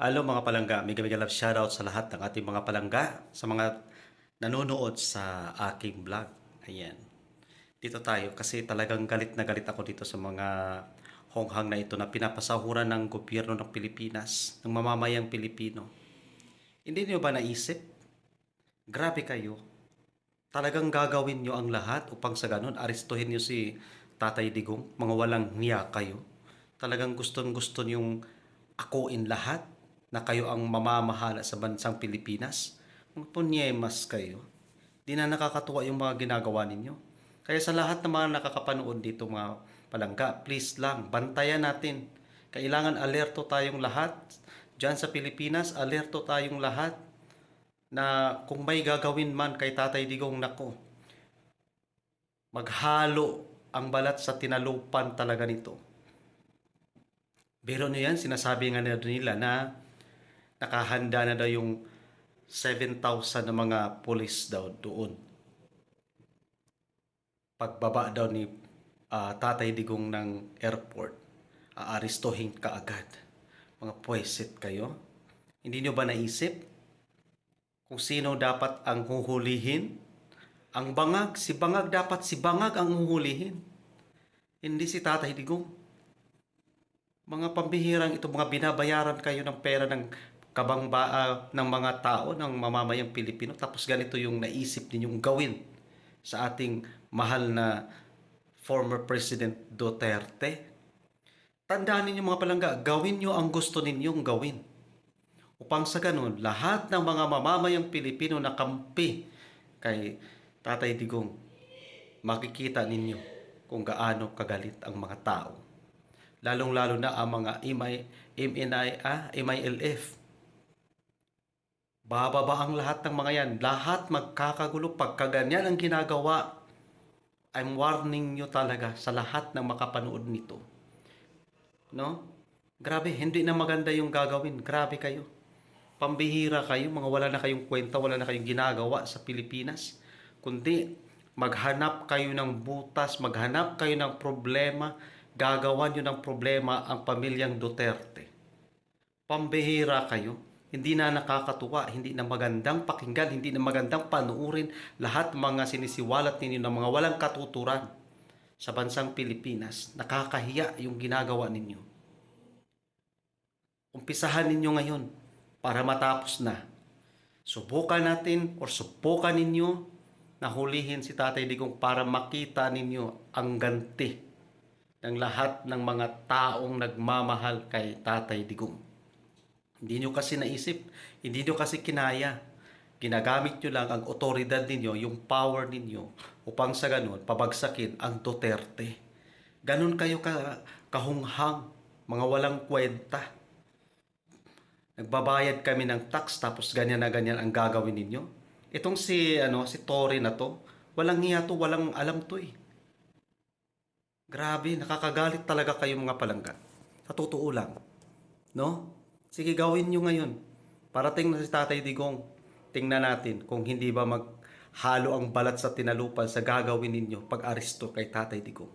Hello mga palangga, mega love shoutout sa lahat ng ating mga palangga, sa mga nanonood sa aking vlog. Ayan. Dito tayo kasi talagang galit na galit ako dito sa mga honghang na ito na pinapasahuran ng gobyerno ng Pilipinas, ng mamamayang Pilipino. Hindi niyo ba naisip? Grabe kayo. Talagang gagawin niyo ang lahat upang sa ganun arestuhin niyo si Tatay Digong, mga walang niya kayo. Talagang gustong gusto niyong akuin lahat na kayo ang mamamahala sa bansang Pilipinas. Mga punyemas kayo. Di na nakakatuwa yung mga ginagawa ninyo. Kaya sa lahat ng mga nakakapanood dito mga palangga, please lang, bantayan natin. Kailangan alerto tayong lahat. Diyan sa Pilipinas, alerto tayong lahat na kung may gagawin man kay Tatay Digong, nako, maghalo ang balat sa tinalupan talaga nito. Pero yan, sinasabi nga nila na nakahanda na daw yung 7,000 na mga pulis daw doon. Pagbaba daw ni Tatay Digong ng airport, aarestuhin ka agad. Mga pwesit kayo. Hindi nyo ba naisip kung sino dapat ang huhulihin? Ang bangag, si bangag dapat si bangag ang huhulihin. Hindi si Tatay Digong. Mga pambihirang ito, mga binabayaran kayo ng pera ng ng mga tao, ng mamamayang Pilipino, tapos ganito yung naisip ninyong gawin sa ating mahal na former President Duterte. Tandaan ninyo mga palangga, gawin nyo ang gusto ninyong gawin. Upang sa ganun, lahat ng mga mamamayang Pilipino na kampi kay Tatay Digong, makikita ninyo kung gaano kagalit ang mga tao. Lalong-lalo na ang mga MILF. Bababa ang lahat ng mga yan. Lahat magkakagulo pagka ganyan ang ginagawa. I'm warning nyo talaga sa lahat ng makapanood nito. No? Grabe, hindi na maganda yung gagawin. Grabe kayo. Pambihira kayo, mga wala na kayong kwenta, wala na kayong ginagawa sa Pilipinas. Kundi maghanap kayo ng butas, maghanap kayo ng problema, gagawan nyo ng problema ang pamilyang Duterte. Pambihira kayo. Hindi na nakakatuwa, hindi na magandang pakinggan, hindi na magandang panuurin lahat mga sinisiwalat ninyo ng mga walang katuturan sa bansang Pilipinas. Nakakahiya yung ginagawa ninyo. Umpisahan ninyo ngayon para matapos na. Subukan natin o subukan ninyo na hulihin si Tatay Digong para makita ninyo ang ganti ng lahat ng mga taong nagmamahal kay Tatay Digong. Hindi nyo kasi naisip, hindi nyo kasi kinaya. Ginagamit nyo lang ang otoridad ninyo, yung power ninyo, upang sa ganun, pabagsakin ang Duterte. Ganun kayo kahunghang, mga walang kwenta. Nagbabayad kami ng tax tapos ganyan na ganyan ang gagawin ninyo. Itong si Tory na to, walang hiya to, walang alam to eh. Grabe, nakakagalit talaga kayo mga palangga. Sa totoo lang. No? Sige, gawin nyo ngayon. Parating na si Tatay Digong. Tingnan natin kung hindi ba maghalo ang balat sa tinalupan sa gagawin ninyo pag-aresto kay Tatay Digong.